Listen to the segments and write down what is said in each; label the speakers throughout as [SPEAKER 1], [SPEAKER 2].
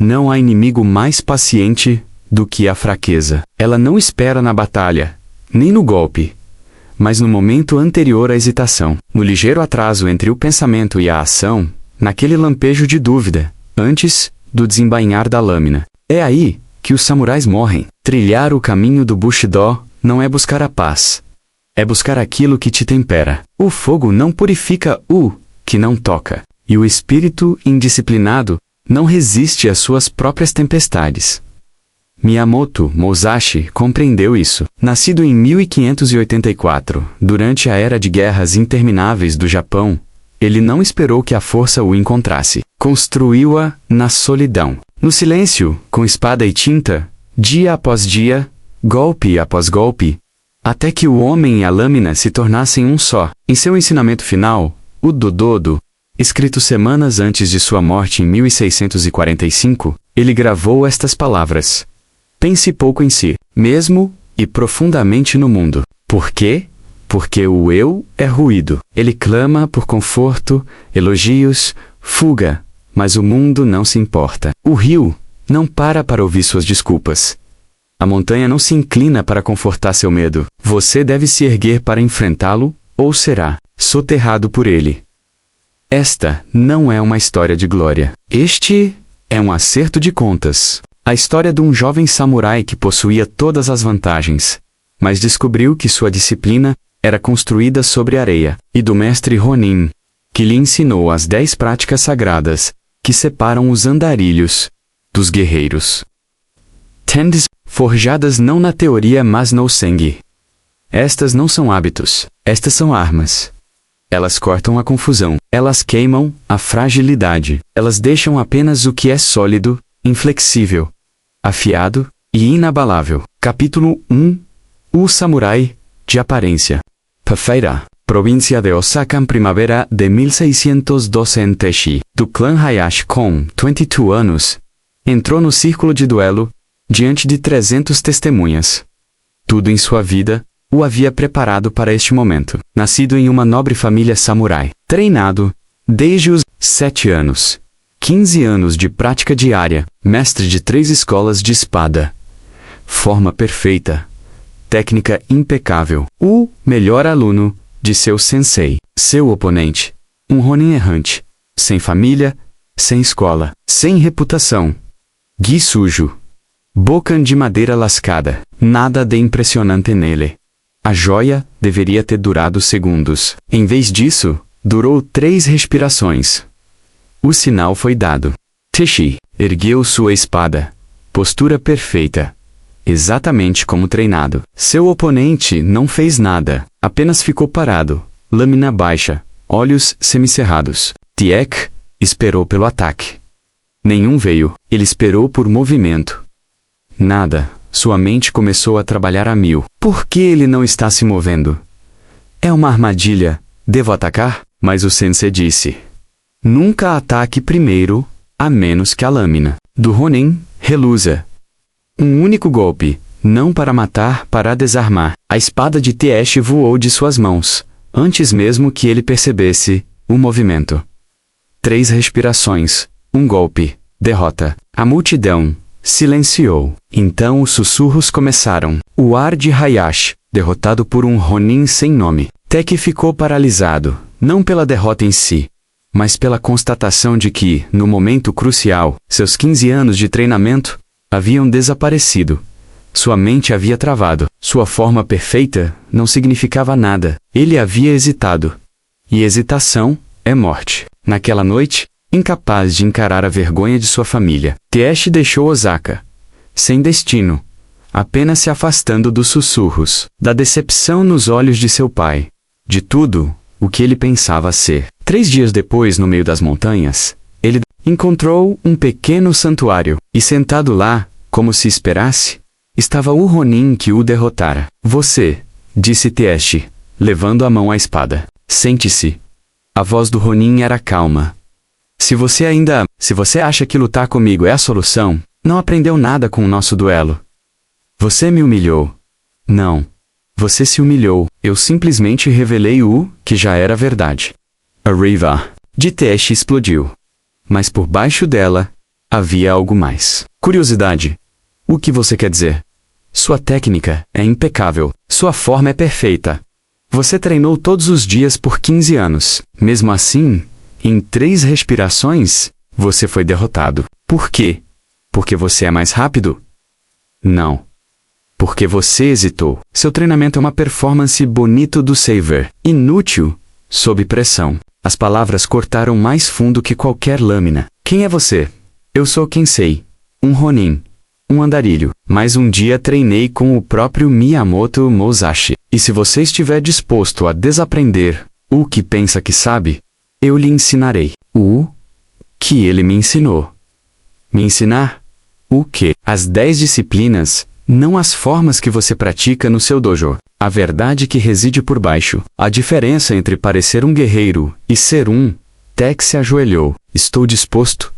[SPEAKER 1] Não há inimigo mais paciente do que a fraqueza. Ela não espera na batalha, nem no golpe, mas no momento anterior à hesitação, no ligeiro atraso entre o pensamento e a ação, naquele lampejo de dúvida, antes do desembainhar da lâmina. É aí que os samurais morrem. Trilhar o caminho do Bushido não é buscar a paz. É buscar aquilo que te tempera. O fogo não purifica o que não toca. E o espírito indisciplinado não resiste às suas próprias tempestades. Miyamoto Musashi compreendeu isso. Nascido em 1584, durante a era de guerras intermináveis do Japão, ele não esperou que a força o encontrasse. Construiu-a na solidão. No silêncio, com espada e tinta, dia após dia, golpe após golpe, até que o homem e a lâmina se tornassem um só. Em seu ensinamento final, o Dododo, escrito semanas antes de sua morte em 1645, ele gravou estas palavras: pense pouco em si, mesmo e profundamente no mundo. Por quê? Porque o eu é ruído. Ele clama por conforto, elogios, fuga, mas o mundo não se importa. O rio não para ouvir suas desculpas. A montanha não se inclina para confortar seu medo. Você deve se erguer para enfrentá-lo, ou será soterrado por ele. Esta não é uma história de glória. Este é um acerto de contas. A história de um jovem samurai que possuía todas as vantagens, mas descobriu que sua disciplina era construída sobre areia, e do mestre Ronin, que lhe ensinou as 10 práticas sagradas que separam os andarilhos dos guerreiros. Tendes, forjadas não na teoria mas no sangue. Estas não são hábitos, estas são armas. Elas cortam a confusão, elas queimam a fragilidade, elas deixam apenas o que é sólido, inflexível, afiado e inabalável. Capítulo 1. O samurai, de aparência. Pafeira, província de Osaka em primavera de 1612 em Teshi, do clã Hayashi com 22 anos, entrou no círculo de duelo, diante de 300 testemunhas. Tudo em sua vida o havia preparado para este momento. Nascido em uma nobre família samurai, treinado desde os 7 anos, 15 anos de prática diária, mestre de 3 escolas de espada. Forma perfeita, técnica impecável, o melhor aluno de seu sensei. Seu oponente, um Ronin errante, sem família, sem escola, sem reputação. Gi sujo, boca de madeira lascada, nada de impressionante nele. A joia deveria ter durado segundos. Em vez disso, durou 3 respirações. O sinal foi dado. Teshi ergueu sua espada. Postura perfeita. Exatamente como treinado. Seu oponente não fez nada. Apenas ficou parado. Lâmina baixa. Olhos semicerrados. Tiek esperou pelo ataque. Nenhum veio. Ele esperou por movimento. Nada. Sua mente começou a trabalhar a mil. Por que ele não está se movendo? É uma armadilha. Devo atacar? Mas o sensei disse: nunca ataque primeiro, a menos que a lâmina do Ronin reluza. Um único golpe, não para matar, para desarmar. A espada de Tieshi voou de suas mãos, antes mesmo que ele percebesse o movimento. 3 respirações, um golpe, derrota. A multidão silenciou. Então os sussurros começaram. O ar de Hayashi, derrotado por um Ronin sem nome. Teki ficou paralisado, não pela derrota em si, mas pela constatação de que, no momento crucial, seus 15 anos de treinamento haviam desaparecido. Sua mente havia travado. Sua forma perfeita não significava nada. Ele havia hesitado. E hesitação é morte. Naquela noite, incapaz de encarar a vergonha de sua família, Tieshi deixou Osaka, sem destino, apenas se afastando dos sussurros, da decepção nos olhos de seu pai, de tudo o que ele pensava ser. 3 dias depois, no meio das montanhas, ele encontrou um pequeno santuário, e sentado lá, como se esperasse, estava o Ronin que o derrotara. Você, disse Tieshi, levando a mão à espada. Sente-se. A voz do Ronin era calma. Se você acha que lutar comigo é a solução, não aprendeu nada com o nosso duelo. Você me humilhou. Não. Você se humilhou. Eu simplesmente revelei o que já era verdade. A raiva de Tieshi explodiu. Mas por baixo dela, havia algo mais. Curiosidade. O que você quer dizer? Sua técnica é impecável. Sua forma é perfeita. Você treinou todos os dias por 15 anos. Mesmo assim, em 3 respirações, você foi derrotado. Por quê? Porque você é mais rápido? Não. Porque você hesitou. Seu treinamento é uma performance bonito do saver. Inútil, sob pressão. As palavras cortaram mais fundo que qualquer lâmina. Quem é você? Eu sou Kensei. Um Ronin. Um andarilho. Mas um dia treinei com o próprio Miyamoto Musashi. E se você estiver disposto a desaprender o que pensa que sabe, eu lhe ensinarei. O que ele me ensinou. Me ensinar? O quê? As 10 disciplinas, não as formas que você pratica no seu dojo. A verdade que reside por baixo. A diferença entre parecer um guerreiro e ser um. Tex se ajoelhou. Estou disposto?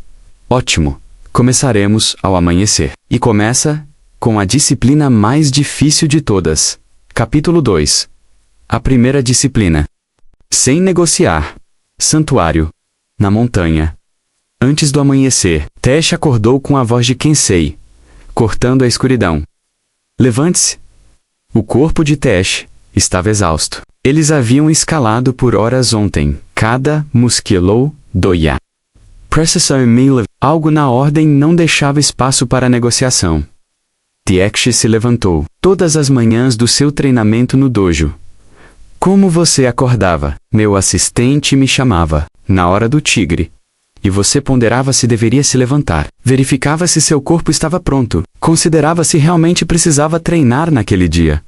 [SPEAKER 1] Ótimo. Começaremos ao amanhecer. E começa com a disciplina mais difícil de todas. Capítulo 2. A primeira disciplina. Sem negociar. Santuário. Na montanha. Antes do amanhecer, Tesh acordou com a voz de Kensei, cortando a escuridão. Levante-se. O corpo de Tesh estava exausto. Eles haviam escalado por horas ontem. Cada musquelo doía. Precisão meio. Algo na ordem não deixava espaço para negociação. Tiex se levantou. Todas as manhãs do seu treinamento no dojo. Como você acordava? Meu assistente me chamava, na hora do tigre. E você ponderava se deveria se levantar. Verificava se seu corpo estava pronto. Considerava se realmente precisava treinar naquele dia.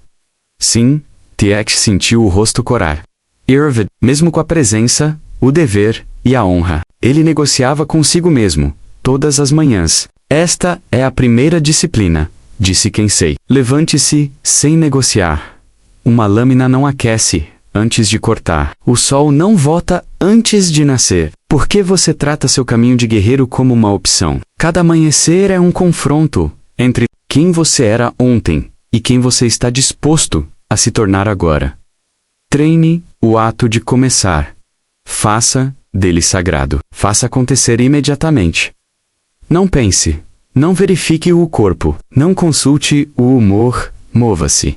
[SPEAKER 1] Sim, Tiex sentiu o rosto corar. Irvid, mesmo com a presença, o dever e a honra, ele negociava consigo mesmo, todas as manhãs. Esta é a primeira disciplina, disse Kensei. Levante-se sem negociar. Uma lâmina não aquece antes de cortar. O sol não volta antes de nascer. Por que você trata seu caminho de guerreiro como uma opção? Cada amanhecer é um confronto entre quem você era ontem e quem você está disposto a se tornar agora. Treine o ato de começar. Faça dele sagrado. Faça acontecer imediatamente. Não pense. Não verifique o corpo. Não consulte o humor. Mova-se.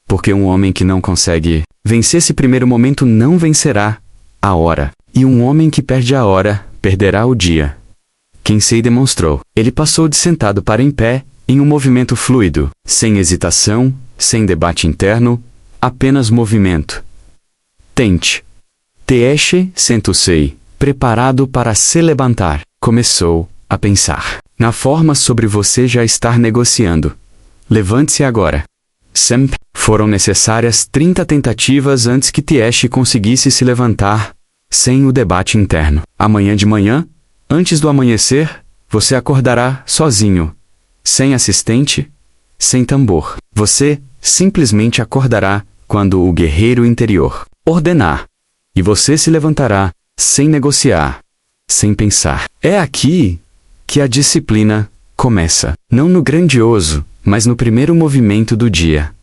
[SPEAKER 1] Porque um homem que não consegue vencer esse primeiro momento não vencerá a hora. E um homem que perde a hora, perderá o dia. Kensei demonstrou. Ele passou de sentado para em pé, em um movimento fluido, sem hesitação, sem debate interno, apenas movimento. Tente. Tiesh sentou-se, preparado para se levantar. Começou a pensar na forma sobre você já estar negociando. Levante-se agora. Sempre foram necessárias 30 tentativas antes que Tiesh conseguisse se levantar, sem o debate interno. Amanhã de manhã, antes do amanhecer, você acordará sozinho, sem assistente, sem tambor. Você simplesmente acordará quando o guerreiro interior ordenar. E você se levantará, sem negociar, sem pensar. É aqui que a disciplina começa. Não no grandioso, mas no primeiro movimento do dia.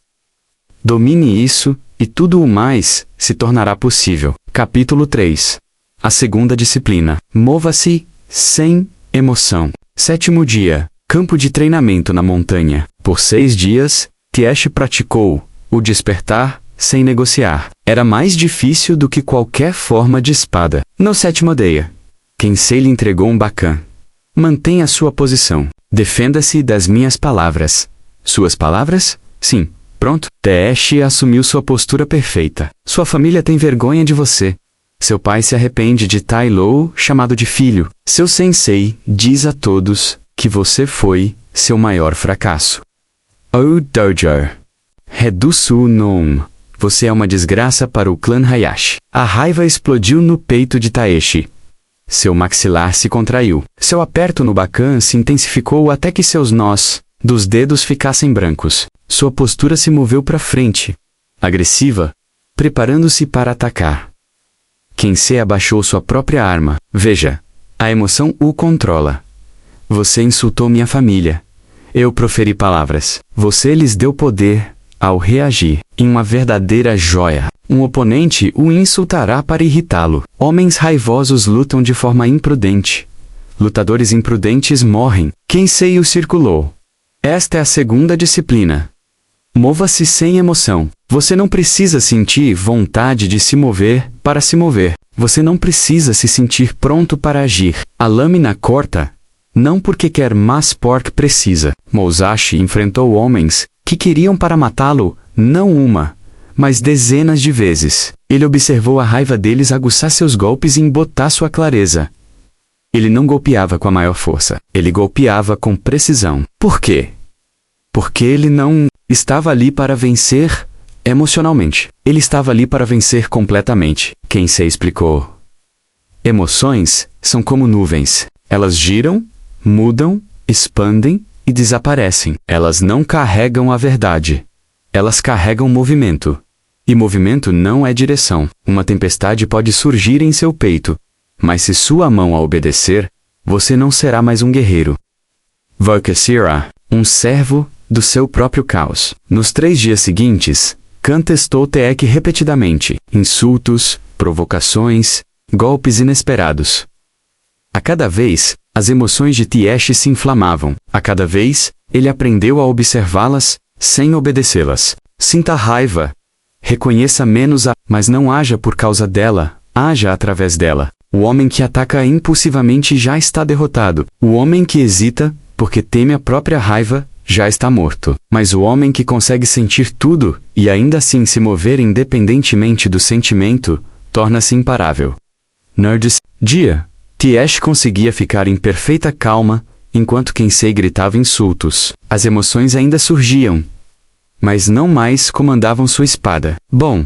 [SPEAKER 1] Domine isso, e tudo o mais se tornará possível. Capítulo 3. A segunda disciplina. Mova-se sem emoção. 7º dia. Campo de treinamento na montanha. Por 6 dias, Tiesh praticou o despertar sem negociar. Era mais difícil do que qualquer forma de espada. No 7º dia, Kensei lhe entregou um bacã. Mantenha sua posição. Defenda-se das minhas palavras. Suas palavras? Sim. Pronto. Tiesh assumiu sua postura perfeita. Sua família tem vergonha de você. Seu pai se arrepende de Tai Lou, chamado de filho. Seu sensei diz a todos que você foi seu maior fracasso. O dojo. Redusu non. Você é uma desgraça para o clã Hayashi. A raiva explodiu no peito de Tiesh. Seu maxilar se contraiu. Seu aperto no bacã se intensificou até que seus nós dos dedos ficassem brancos. Sua postura se moveu para frente, agressiva, preparando-se para atacar. Kensei abaixou sua própria arma. Veja, a emoção o controla. Você insultou minha família. Eu proferi palavras. Você lhes deu poder ao reagir. Em uma verdadeira joia. Um oponente o insultará para irritá-lo. Homens raivosos lutam de forma imprudente. Lutadores imprudentes morrem. Kensei o circulou. Esta é a segunda disciplina. Mova-se sem emoção. Você não precisa sentir vontade de se mover para se mover. Você não precisa se sentir pronto para agir. A lâmina corta, não porque quer, mas porque precisa. Musashi enfrentou homens que queriam para matá-lo, não uma, mas dezenas de vezes. Ele observou a raiva deles aguçar seus golpes e embotar sua clareza. Ele não golpeava com a maior força. Ele golpeava com precisão. Por quê? Porque ele não estava ali para vencer emocionalmente. Ele estava ali para vencer completamente. Kensei explicou. Emoções são como nuvens. Elas giram, mudam, expandem e desaparecem. Elas não carregam a verdade. Elas carregam movimento. E movimento não é direção. Uma tempestade pode surgir em seu peito, mas se sua mão a obedecer, você não será mais um guerreiro. Você será um servo do seu próprio caos. Nos 3 dias seguintes, Khan testou Taek repetidamente. Insultos, provocações, golpes inesperados. A cada vez, as emoções de Tiesh se inflamavam. A cada vez, ele aprendeu a observá-las, sem obedecê-las. Sinta raiva. Reconheça menos mas não haja por causa dela, haja através dela. O homem que ataca impulsivamente já está derrotado. O homem que hesita, porque teme a própria raiva, já está morto. Mas o homem que consegue sentir tudo, e ainda assim se mover independentemente do sentimento, torna-se imparável. Nerds. Dia. Tiesh conseguia ficar em perfeita calma, enquanto Kensei gritava insultos. As emoções ainda surgiam, mas não mais comandavam sua espada. Bom,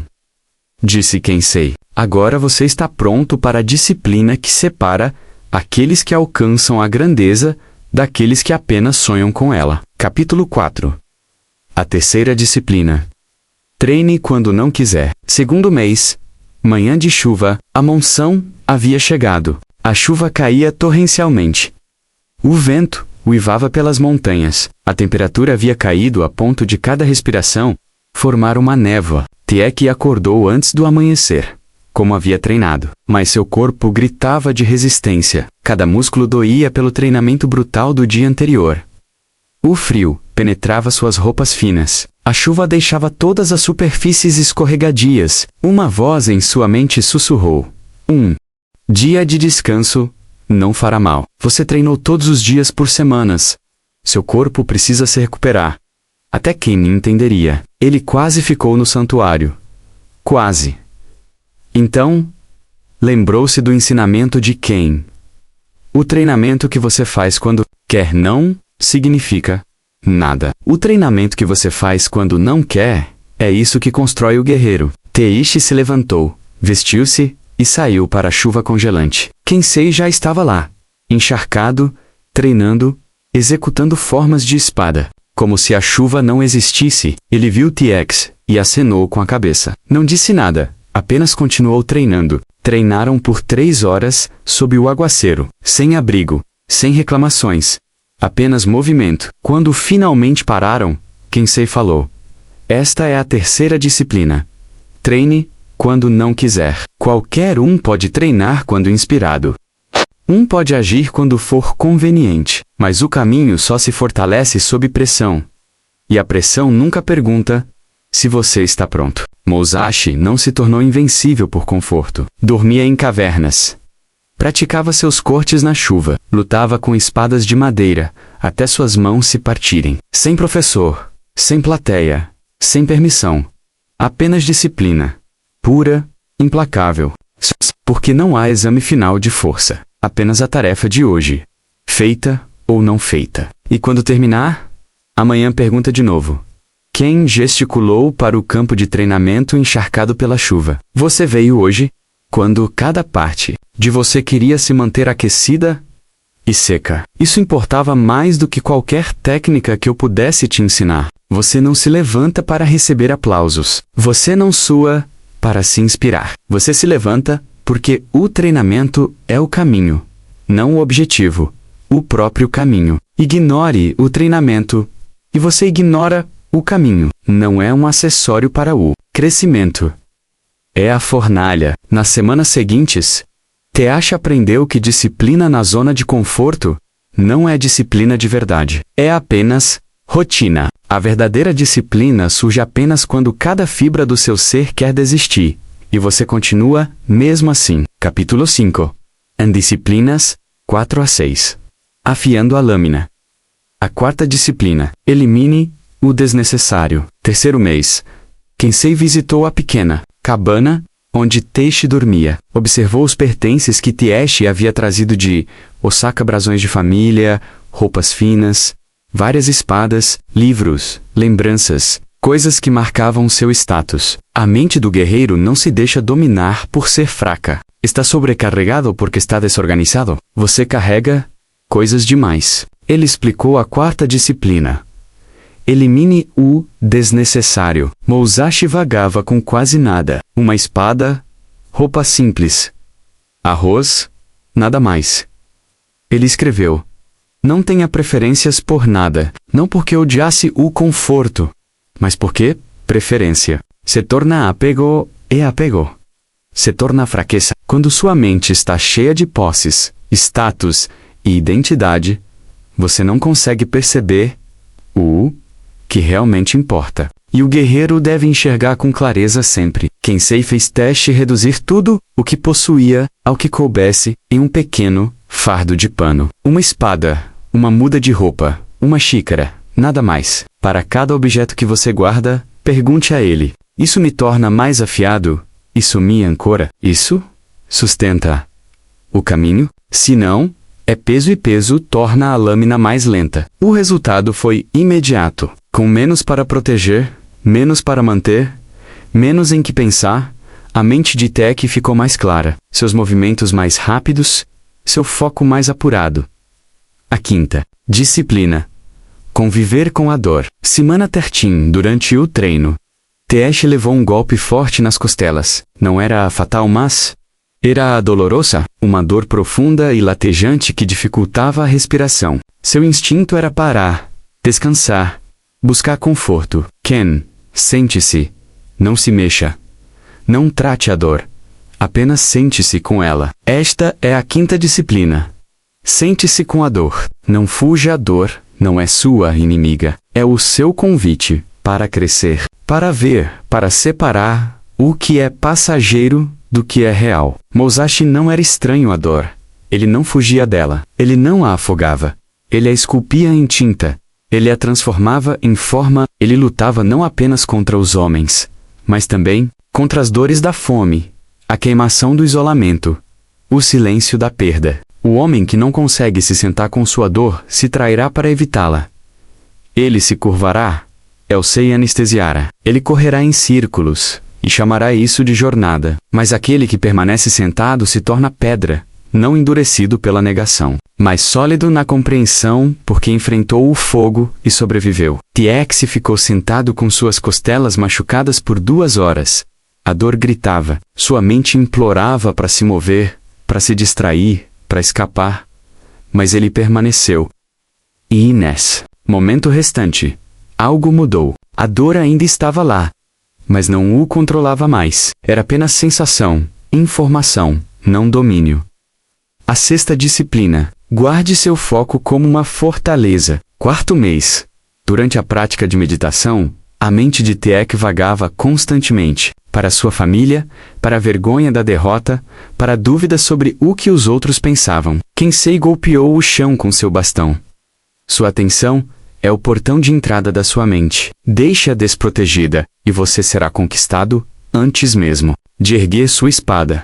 [SPEAKER 1] disse Kensei, agora você está pronto para a disciplina que separa aqueles que alcançam a grandeza daqueles que apenas sonham com ela. Capítulo 4. A terceira disciplina. Treine quando não quiser. Segundo mês, manhã de chuva, a monção havia chegado. A chuva caía torrencialmente. O vento uivava pelas montanhas. A temperatura havia caído a ponto de cada respiração formar uma névoa. Taek acordou antes do amanhecer, como havia treinado. Mas seu corpo gritava de resistência. Cada músculo doía pelo treinamento brutal do dia anterior. O frio penetrava suas roupas finas. A chuva deixava todas as superfícies escorregadias. Uma voz em sua mente sussurrou. Dia de descanso não fará mal. Você treinou todos os dias por semanas. Seu corpo precisa se recuperar. Até quem entenderia. Ele quase ficou no santuário. Quase. Então, lembrou-se do ensinamento de Ken. O treinamento que você faz quando quer não significa nada. O treinamento que você faz quando não quer é isso que constrói o guerreiro. Teishi se levantou, vestiu-se e saiu para a chuva congelante. Kensei já estava lá, encharcado, treinando, executando formas de espada. Como se a chuva não existisse, ele viu T-X e acenou com a cabeça. Não disse nada, apenas continuou treinando. Treinaram por 3 horas, sob o aguaceiro, sem abrigo, sem reclamações. Apenas movimento. Quando finalmente pararam, Kensei falou. Esta é a terceira disciplina. Treine quando não quiser. Qualquer um pode treinar quando inspirado. Um pode agir quando for conveniente, mas o caminho só se fortalece sob pressão. E a pressão nunca pergunta se você está pronto. Musashi não se tornou invencível por conforto. Dormia em cavernas. Praticava seus cortes na chuva. Lutava com espadas de madeira, até suas mãos se partirem. Sem professor, sem plateia, sem permissão. Apenas disciplina. Pura, implacável. Porque não há exame final de força. Apenas a tarefa de hoje. Feita ou não feita. E quando terminar, amanhã pergunta de novo. Ken gesticulou para o campo de treinamento encharcado pela chuva. Você veio hoje, quando cada parte de você queria se manter aquecida e seca. Isso importava mais do que qualquer técnica que eu pudesse te ensinar. Você não se levanta para receber aplausos. Você não sua para se inspirar. Você se levanta porque o treinamento é o caminho, não o objetivo, o próprio caminho. Ignore o treinamento e você ignora o caminho. Não é um acessório para o crescimento. É a fornalha. Nas semanas seguintes, Teash aprendeu que disciplina na zona de conforto não é disciplina de verdade. É apenas rotina. A verdadeira disciplina surge apenas quando cada fibra do seu ser quer desistir, e você continua mesmo assim. Capítulo 5. Disciplinas 4 a 6. Afiando a lâmina. A quarta disciplina. Elimine o desnecessário. Terceiro mês. Kensei visitou a pequena cabana onde Teixe dormia. Observou os pertences que Teixe havia trazido de Osaka, brasões de família, roupas finas, várias espadas, livros, lembranças, coisas que marcavam seu status. A mente do guerreiro não se deixa dominar por ser fraca. Está sobrecarregado porque está desorganizado. Você carrega coisas demais. Ele explicou a quarta disciplina. Elimine o desnecessário. Musashi vagava com quase nada. Uma espada, roupa simples, arroz, nada mais. Ele escreveu: não tenha preferências por nada, não porque odiasse o conforto, mas porque preferência se torna apego e apego se torna fraqueza. Quando sua mente está cheia de posses, status e identidade, você não consegue perceber o que realmente importa. E o guerreiro deve enxergar com clareza sempre. Kensei fez Teixe reduzir tudo o que possuía ao que coubesse em um pequeno fardo de pano. Uma espada, uma muda de roupa, uma xícara, nada mais. Para cada objeto que você guarda, pergunte a ele: isso me torna mais afiado? Isso me ancora? Isso sustenta o caminho? Se não, é peso e peso torna a lâmina mais lenta. O resultado foi imediato. Com menos para proteger, menos para manter, menos em que pensar, a mente de Tech ficou mais clara, seus movimentos mais rápidos, seu foco mais apurado. A quinta disciplina. Conviver com a dor. Semana 13, durante o treino, Teixe levou um golpe forte nas costelas. Não era a fatal, mas era a dolorosa, uma dor profunda e latejante que dificultava a respiração. Seu instinto era parar, descansar, buscar conforto. Ken, sente-se. Não se mexa. Não trate a dor. Apenas sente-se com ela. Esta é a quinta disciplina. Sente-se com a dor. Não fuja à dor, não é sua inimiga. É o seu convite para crescer, para ver, para separar o que é passageiro do que é real. Musashi não era estranho à dor. Ele não fugia dela. Ele não a afogava. Ele a esculpia em tinta. Ele a transformava em forma. Ele lutava não apenas contra os homens, mas também contra as dores da fome, a queimação do isolamento, o silêncio da perda. O homem que não consegue se sentar com sua dor se trairá para evitá-la. Ele se curvará, Elsei anestesiara. Ele correrá em círculos e chamará isso de jornada. Mas aquele que permanece sentado se torna pedra, não endurecido pela negação, mas sólido na compreensão porque enfrentou o fogo e sobreviveu. Tiex ficou sentado com suas costelas machucadas por 2 horas. A dor gritava, sua mente implorava para se mover, para se distrair, para escapar. Mas ele permaneceu. E Inés, momento restante, algo mudou. A dor ainda estava lá, mas não o controlava mais. Era apenas sensação, informação, não domínio. A sexta disciplina. Guarde seu foco como uma fortaleza. 4º mês. Durante a prática de meditação, a mente de Tieck vagava constantemente. Para sua família, para a vergonha da derrota, para a dúvida sobre o que os outros pensavam. Kensei golpeou o chão com seu bastão. Sua atenção é o portão de entrada da sua mente. Deixe-a desprotegida, e você será conquistado antes mesmo de erguer sua espada.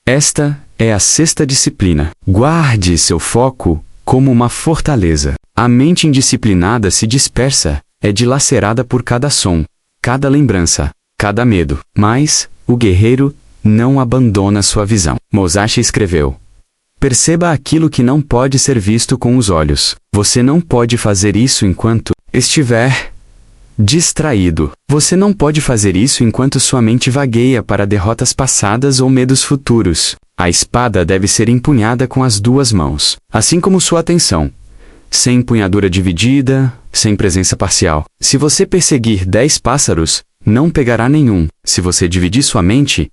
[SPEAKER 1] Esta é a sexta disciplina. Guarde seu foco como uma fortaleza. A mente indisciplinada se dispersa, é dilacerada por cada som, cada lembrança, cada medo. Mas o guerreiro não abandona sua visão. Musashi escreveu: perceba aquilo que não pode ser visto com os olhos. Você não pode fazer isso enquanto estiver distraído. Você não pode fazer isso enquanto sua mente vagueia para derrotas passadas ou medos futuros. A espada deve ser empunhada com as 2 mãos, assim como sua atenção. Sem empunhadura dividida, sem presença parcial. Se você perseguir 10 pássaros, não pegará nenhum. Se você dividir sua mente,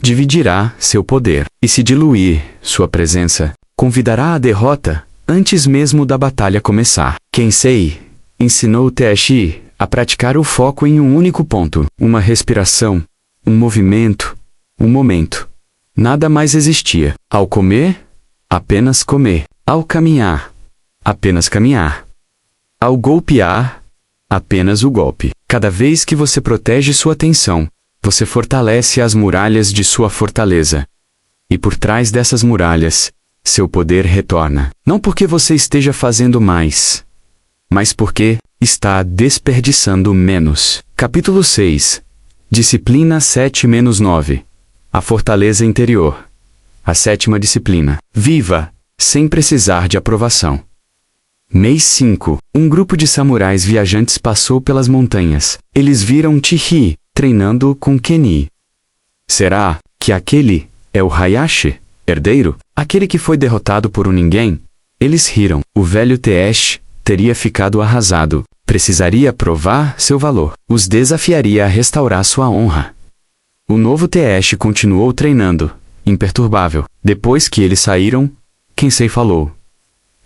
[SPEAKER 1] dividirá seu poder. E se diluir sua presença, convidará a derrota antes mesmo da batalha começar. Kensei ensinou Taishi a praticar o foco em um único ponto, uma respiração, um movimento, um momento. Nada mais existia. Ao comer, apenas comer. Ao caminhar, apenas caminhar. Ao golpear, apenas o golpe. Cada vez que você protege sua atenção, você fortalece as muralhas de sua fortaleza. E por trás dessas muralhas, seu poder retorna. Não porque você esteja fazendo mais, mas porque está desperdiçando menos. Capítulo 6. Disciplina 7-9. A fortaleza interior. A 7ª disciplina. Viva, sem precisar de aprovação. Mês 5. Um grupo de samurais viajantes passou pelas montanhas. Eles viram Chihi treinando com Keni. Será que aquele é o Hayashi, herdeiro? Aquele que foi derrotado por um ninguém? Eles riram. O velho Taishi teria ficado arrasado. Precisaria provar seu valor. Os desafiaria a restaurar sua honra. O novo Taishi continuou treinando, imperturbável. Depois que eles saíram, Kensei falou: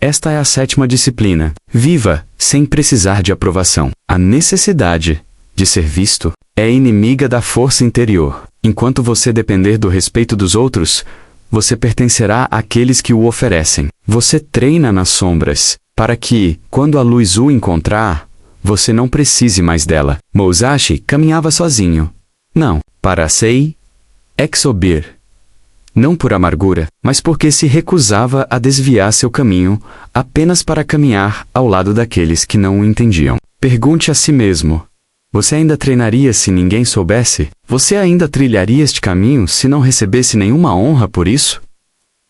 [SPEAKER 1] esta é a 7ª disciplina. Viva, sem precisar de aprovação. A necessidade de ser visto é inimiga da força interior. Enquanto você depender do respeito dos outros, você pertencerá àqueles que o oferecem. Você treina nas sombras, para que, quando a luz o encontrar, você não precise mais dela. Musashi caminhava sozinho. Não, para Sei exobir. Não por amargura, mas porque se recusava a desviar seu caminho apenas para caminhar ao lado daqueles que não o entendiam. Pergunte a si mesmo: você ainda treinaria se ninguém soubesse? Você ainda trilharia este caminho se não recebesse nenhuma honra por isso?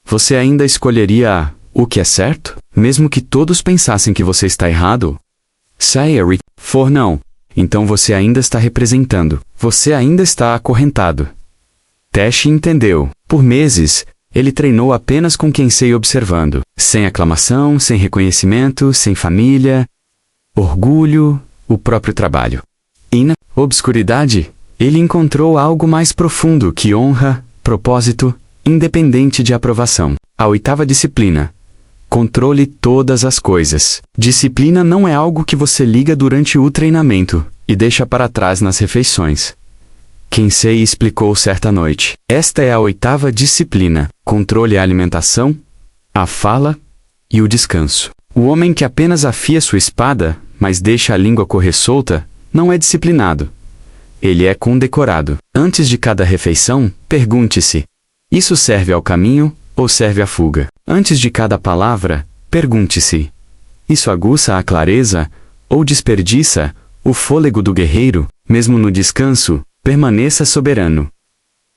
[SPEAKER 1] Você ainda escolheria o que é certo, mesmo que todos pensassem que você está errado? Se for não, então você ainda está representando, você ainda está acorrentado. Taishi entendeu. Por meses, ele treinou apenas com Kensei observando, sem aclamação, sem reconhecimento, sem família, orgulho, o próprio trabalho. E na obscuridade, ele encontrou algo mais profundo que honra, propósito, independente de aprovação. A 8ª disciplina. Controle todas as coisas. Disciplina não é algo que você liga durante o treinamento e deixa para trás nas refeições. Kensei explicou certa noite. Esta é a 8ª disciplina. Controle a alimentação, a fala e o descanso. O homem que apenas afia sua espada, mas deixa a língua correr solta, não é disciplinado. Ele é condecorado. Antes de cada refeição, pergunte-se: isso serve ao caminho ou serve à fuga? Antes de cada palavra, pergunte-se: isso aguça a clareza ou desperdiça o fôlego do guerreiro? Mesmo no descanso, permaneça soberano.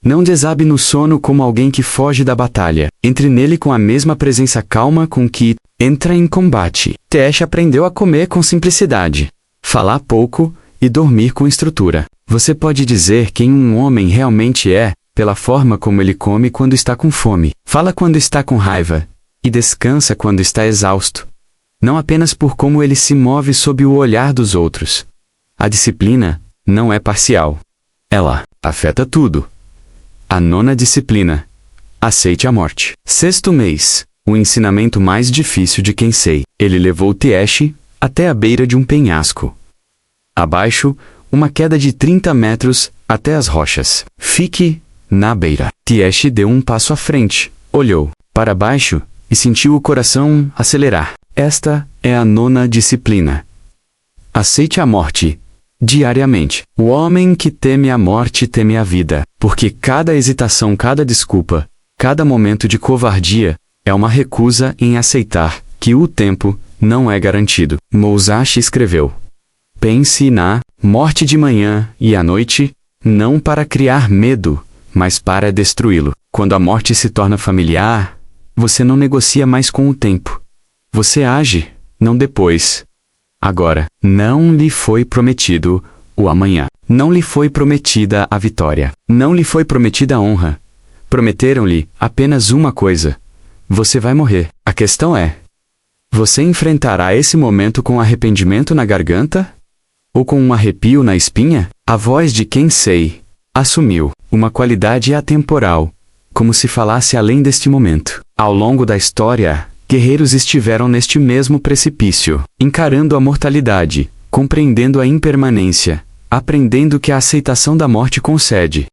[SPEAKER 1] Não desabe no sono como alguém que foge da batalha. Entre nele com a mesma presença calma com que entra em combate. Taishi aprendeu a comer com simplicidade, falar pouco e dormir com estrutura. Você pode dizer quem um homem realmente é pela forma como ele come quando está com fome, fala quando está com raiva e descansa quando está exausto. Não apenas por como ele se move sob o olhar dos outros. A disciplina não é parcial. Ela afeta tudo. A 9ª disciplina. Aceite a morte. 6º mês. O ensinamento mais difícil de Kensei. Ele levou Taishi até a beira de um penhasco. Abaixo, uma queda de 30 metros até as rochas. Fique na beira. Taishi deu um passo à frente, olhou para baixo e sentiu o coração acelerar. Esta é a 9ª disciplina. Aceite a morte. Diariamente. O homem que teme a morte teme a vida, porque cada hesitação, cada desculpa, cada momento de covardia é uma recusa em aceitar que o tempo não é garantido. Musashi escreveu: pense na morte de manhã e à noite, não para criar medo, mas para destruí-lo. Quando a morte se torna familiar, você não negocia mais com o tempo. Você age, não depois. Agora, não lhe foi prometido o amanhã. Não lhe foi prometida a vitória. Não lhe foi prometida a honra. Prometeram-lhe apenas uma coisa: você vai morrer. A questão é: você enfrentará esse momento com arrependimento na garganta? Ou com um arrepio na espinha? A voz de Kensei assumiu. uma qualidade atemporal, como se falasse além deste momento. Ao longo da história, guerreiros estiveram neste mesmo precipício, encarando a mortalidade, compreendendo a impermanência, aprendendo que a aceitação da morte concede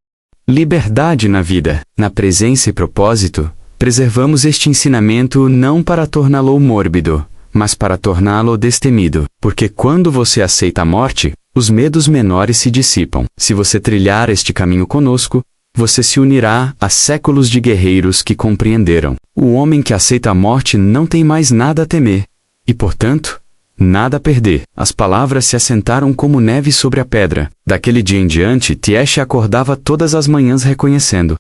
[SPEAKER 1] liberdade na vida. Na presença e propósito, preservamos este ensinamento não para torná-lo mórbido, mas para torná-lo destemido, porque quando você aceita a morte, os medos menores se dissipam. Se você trilhar este caminho conosco, você se unirá a séculos de guerreiros que compreenderam. O homem que aceita a morte não tem mais nada a temer, e, portanto, nada a perder. As palavras se assentaram como neve sobre a pedra. Daquele dia em diante, Tiesh acordava todas as manhãs reconhecendo: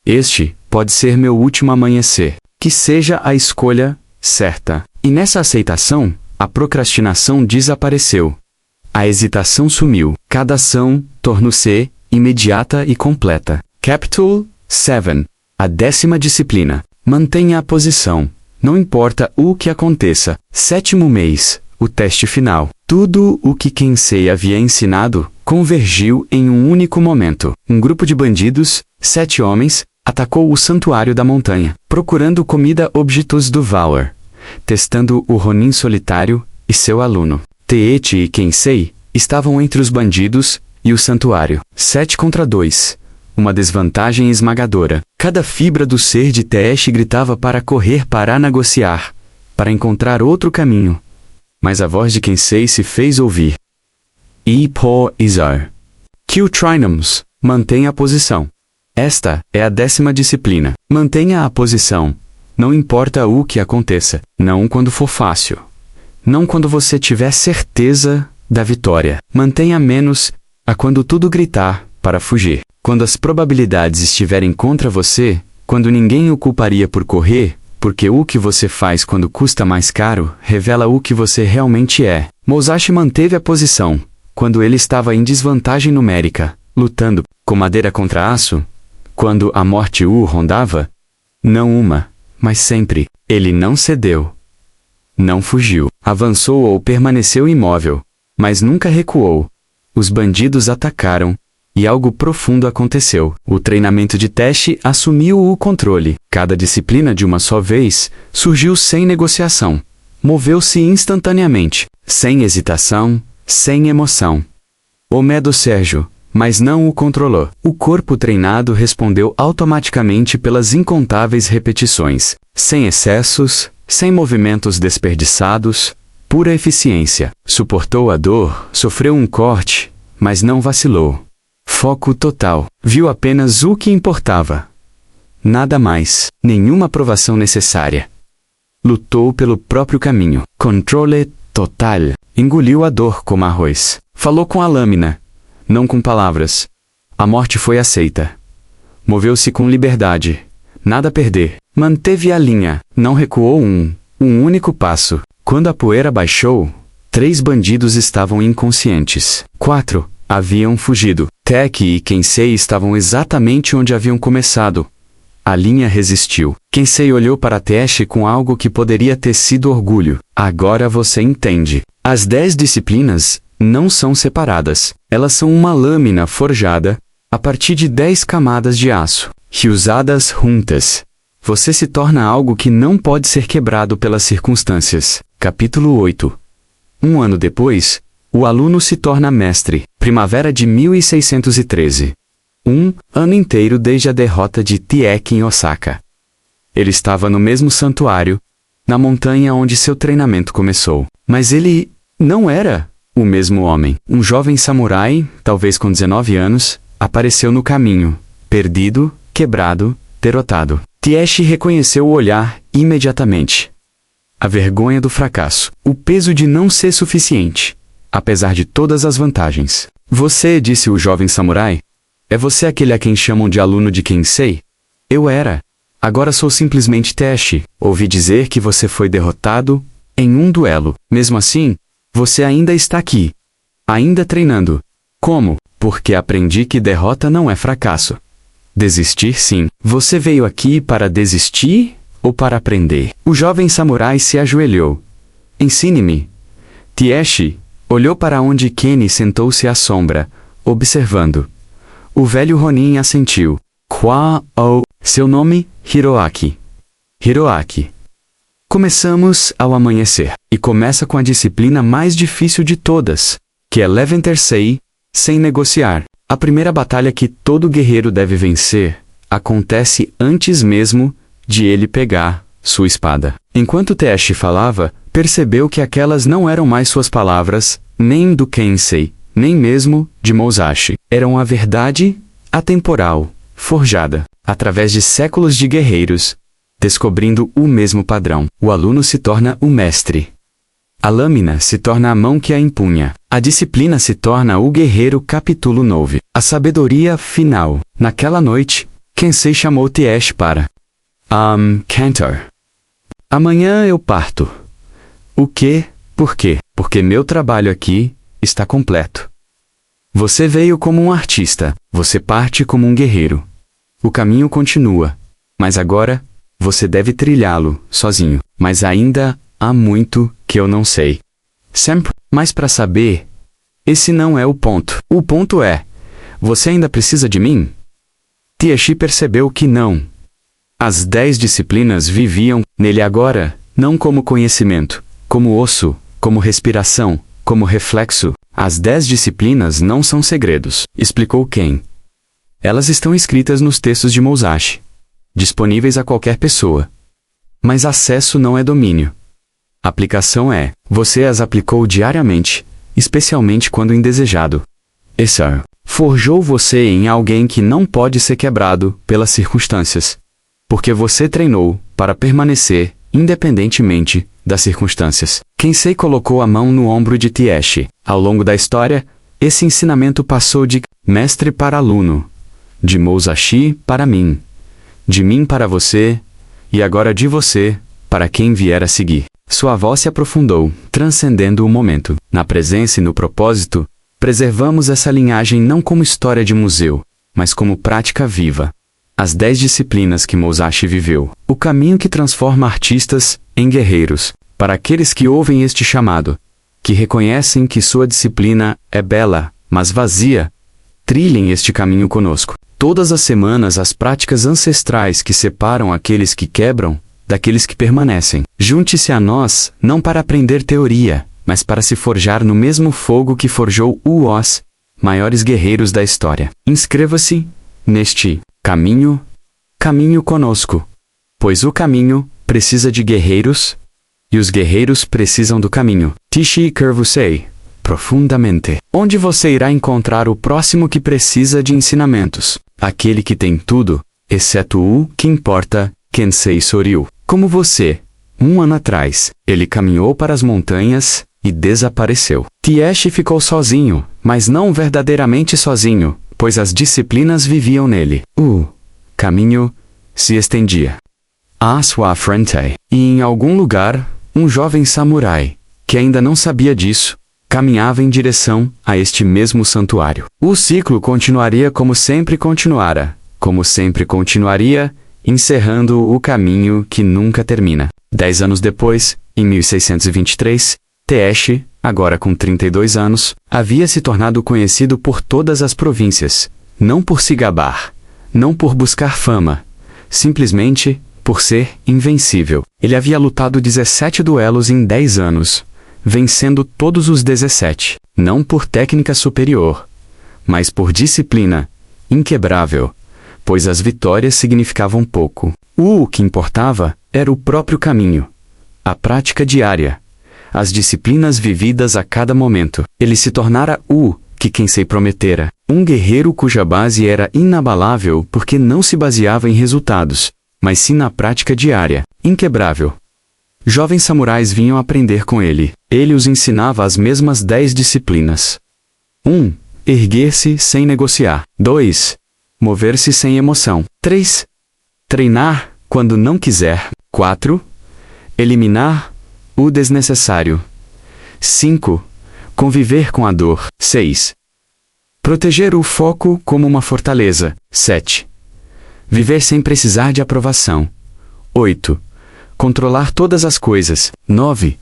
[SPEAKER 1] este pode ser meu último amanhecer. Que seja a escolha certa. E nessa aceitação, a procrastinação desapareceu. A hesitação sumiu. Cada ação tornou-se imediata e completa. Capítulo 7. A 10ª disciplina. Mantenha a posição. Não importa o que aconteça. 7º mês. O teste final. Tudo o que Kensei havia ensinado convergiu em um único momento. Um grupo de bandidos, 7 homens, atacou o santuário da montanha, procurando comida objetos do Valor, testando o Ronin solitário e seu aluno. Teiichi e Kensei estavam entre os bandidos e o santuário. 7 contra 2. Uma desvantagem esmagadora. Cada fibra do ser de Teiichi gritava para correr, para negociar, para encontrar outro caminho. Mas a voz de Kensei se fez ouvir. Ipo Izar. Kill Trinums. Mantenha a posição. Esta é a 10ª disciplina. Mantenha a posição. Não importa o que aconteça. Não quando for fácil. Não quando você tiver certeza da vitória. Mantenha menos a quando tudo gritar para fugir. Quando as probabilidades estiverem contra você, quando ninguém o culparia por correr, porque o que você faz quando custa mais caro revela o que você realmente é. Musashi manteve a posição quando ele estava em desvantagem numérica, lutando com madeira contra aço. Quando a morte o rondava, não uma, mas sempre, ele não cedeu. Não fugiu, avançou ou permaneceu imóvel, mas nunca recuou. Os bandidos atacaram, e algo profundo aconteceu. O treinamento de teste assumiu o controle. Cada disciplina de uma só vez surgiu sem negociação. Moveu-se instantaneamente, sem hesitação, sem emoção. O medo Sérgio, mas não o controlou. O corpo treinado respondeu automaticamente pelas incontáveis repetições, sem excessos, sem movimentos desperdiçados, pura eficiência. Suportou a dor, sofreu um corte, mas não vacilou. Foco total. Viu apenas o que importava. Nada mais, nenhuma aprovação necessária. Lutou pelo próprio caminho. Controle total. Engoliu a dor como arroz. Falou com a lâmina, não com palavras. A morte foi aceita. Moveu-se com liberdade. Nada a perder. Manteve a linha. Não recuou um único passo. Quando a poeira baixou, 3 bandidos estavam inconscientes. 4 haviam fugido. Teki e Kensei estavam exatamente onde haviam começado. A linha resistiu. Kensei olhou para Teiichi com algo que poderia ter sido orgulho. Agora você entende. As 10 disciplinas não são separadas. Elas são uma lâmina forjada a partir de 10 camadas de aço, que usadas juntas, você se torna algo que não pode ser quebrado pelas circunstâncias. Capítulo 8. Um ano depois, o aluno se torna mestre. Primavera de 1613. Um ano inteiro desde a derrota de Tieiki em Osaka. Ele estava no mesmo santuário, na montanha onde seu treinamento começou. Mas ele não era o mesmo homem. Um jovem samurai, talvez com 19 anos, apareceu no caminho, perdido, quebrado, derrotado. Tieshi reconheceu o olhar imediatamente. A vergonha do fracasso, o peso de não ser suficiente, apesar de todas as vantagens. Você, disse o jovem samurai, é você aquele a quem chamam de aluno de Kensei? Eu era. Agora sou simplesmente Teiichi. Ouvi dizer que você foi derrotado em um duelo. Mesmo assim, você ainda está aqui. Ainda treinando. Como? Porque aprendi que derrota não é fracasso. Desistir sim. Você veio aqui para desistir ou para aprender? O jovem samurai se ajoelhou. Ensine-me. Tieshi olhou para onde Kenny sentou-se à sombra, observando. O velho Ronin assentiu. Seu nome? Hiroaki. Hiroaki. Começamos ao amanhecer, e começa com a disciplina mais difícil de todas, que é Levanter-sei, sem negociar. A primeira batalha que todo guerreiro deve vencer acontece antes mesmo de ele pegar sua espada. Enquanto Teshi falava, percebeu que aquelas não eram mais suas palavras, nem do Kensei, nem mesmo de Musashi. Eram a verdade atemporal, forjada, através de séculos de guerreiros, descobrindo o mesmo padrão. O aluno se torna o mestre. A lâmina se torna a mão que a empunha. A disciplina se torna o guerreiro. Capítulo 9. A sabedoria final. Naquela noite, Kensei chamou Teshi para... Cantor. Amanhã eu parto. O quê? Por quê? Porque meu trabalho aqui está completo. Você veio como um artista, você parte como um guerreiro. O caminho continua, mas agora você deve trilhá-lo sozinho. Mas ainda há muito que eu não sei. Sempre, mas para saber, esse não é o ponto. O ponto é, você ainda precisa de mim? Teshi percebeu que não. As 10 disciplinas viviam nele agora, não como conhecimento, como osso, como respiração, como reflexo. As 10 disciplinas não são segredos, explicou Ken. Elas estão escritas nos textos de Musashi, disponíveis a qualquer pessoa. Mas acesso não é domínio. Aplicação é, você as aplicou diariamente, especialmente quando indesejado. Essa forjou você em alguém que não pode ser quebrado pelas circunstâncias. Porque você treinou para permanecer independentemente das circunstâncias. Kensei colocou a mão no ombro de Teshi. Ao longo da história, esse ensinamento passou de mestre para aluno, de Musashi para mim, de mim para você, e agora de você para quem vier a seguir. Sua voz se aprofundou, transcendendo o momento. Na presença e no propósito, preservamos essa linhagem não como história de museu, mas como prática viva. As 10 disciplinas que Musashi viveu. O caminho que transforma artistas em guerreiros. Para aqueles que ouvem este chamado, que reconhecem que sua disciplina é bela, mas vazia, trilhem este caminho conosco. Todas as semanas as práticas ancestrais que separam aqueles que quebram daqueles que permanecem. Junte-se a nós, não para aprender teoria, mas para se forjar no mesmo fogo que forjou os maiores guerreiros da história. Inscreva-se neste caminho conosco, pois o caminho precisa de guerreiros, e os guerreiros precisam do caminho. Teshi Kurvusei, profundamente. Onde você irá encontrar o próximo que precisa de ensinamentos? Aquele que tem tudo, exceto o que importa, Kensei Soryu. Como você, 1 ano atrás, ele caminhou para as montanhas e desapareceu. Teshi ficou sozinho, mas não verdadeiramente sozinho, pois as disciplinas viviam nele. O caminho se estendia à sua frente, e em algum lugar, um jovem samurai, que ainda não sabia disso, caminhava em direção a este mesmo santuário. O ciclo continuaria como sempre continuaria, encerrando o caminho que nunca termina. 10 anos depois, em 1623, Teshi, agora com 32 anos, havia se tornado conhecido por todas as províncias, não por se gabar, não por buscar fama, simplesmente por ser invencível. Ele havia lutado 17 duelos em 10 anos, vencendo todos os 17, não por técnica superior, mas por disciplina inquebrável, pois as vitórias significavam pouco. O que importava era o próprio caminho, a prática diária, as disciplinas vividas a cada momento. Ele se tornara o que Kensei prometera, um guerreiro cuja base era inabalável porque não se baseava em resultados, mas sim na prática diária, inquebrável. Jovens samurais vinham aprender com ele. Ele os ensinava as mesmas 10 disciplinas. 1. Erguer-se sem negociar. 2. Mover-se sem emoção. 3. Treinar quando não quiser. 4. Eliminar o desnecessário. 5. Conviver com a dor. 6. Proteger o foco como uma fortaleza. 7. Viver sem precisar de aprovação. 8. Controlar todas as coisas. 9.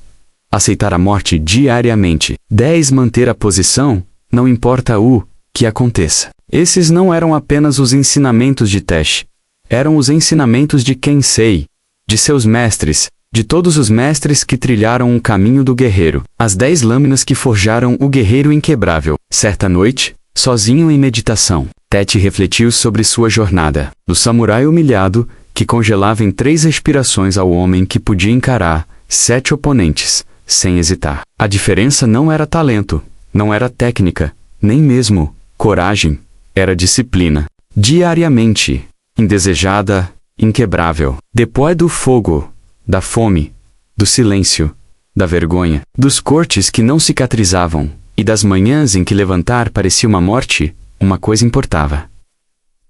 [SPEAKER 1] Aceitar a morte diariamente. 10. Manter a posição, não importa o que aconteça. Esses não eram apenas os ensinamentos de Tesh. Eram os ensinamentos de Kensei, de seus mestres, de todos os mestres que trilharam o caminho do guerreiro. As 10 lâminas que forjaram o guerreiro inquebrável. Certa noite, sozinho em meditação, Tete refletiu sobre sua jornada. Do samurai humilhado, que congelava em 3 respirações ao homem que podia encarar 7 oponentes, sem hesitar. A diferença não era talento, não era técnica, nem mesmo coragem, era disciplina. Diariamente, indesejada, inquebrável. Depois do fogo, da fome, do silêncio, da vergonha, dos cortes que não cicatrizavam, e das manhãs em que levantar parecia uma morte, uma coisa importava.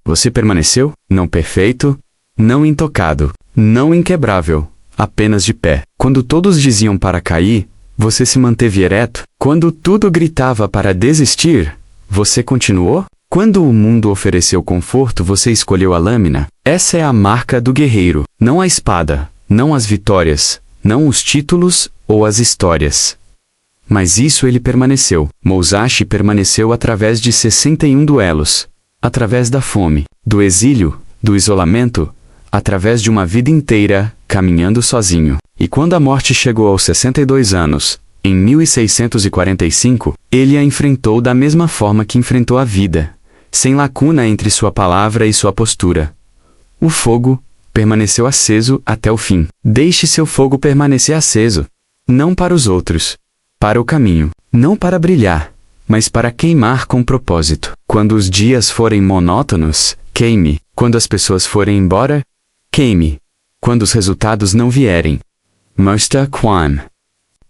[SPEAKER 1] Você permaneceu, não perfeito, não intocado, não inquebrável, apenas de pé. Quando todos diziam para cair, você se manteve ereto. Quando tudo gritava para desistir, você continuou? Quando o mundo ofereceu conforto, você escolheu a lâmina. Essa é a marca do guerreiro, não a espada, não as vitórias, não os títulos ou as histórias. Mas isso ele permaneceu. Musashi permaneceu através de 61 duelos, através da fome, do exílio, do isolamento, através de uma vida inteira, caminhando sozinho. E quando a morte chegou aos 62 anos, em 1645, ele a enfrentou da mesma forma que enfrentou a vida, sem lacuna entre sua palavra e sua postura. O fogo permaneceu aceso até o fim. Deixe seu fogo permanecer aceso, não para os outros, para o caminho, não para brilhar, mas para queimar com propósito. Quando os dias forem monótonos, queime. Quando as pessoas forem embora, queime. Quando os resultados não vierem, Master Quan.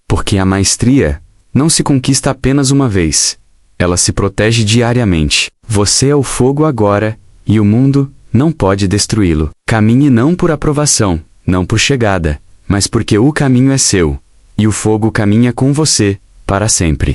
[SPEAKER 1] Porque a maestria não se conquista apenas uma vez. Ela se protege diariamente. Você é o fogo agora, e o mundo não pode destruí-lo. Caminhe não por aprovação, não por chegada, mas porque o caminho é seu, e o fogo caminha com você, para sempre.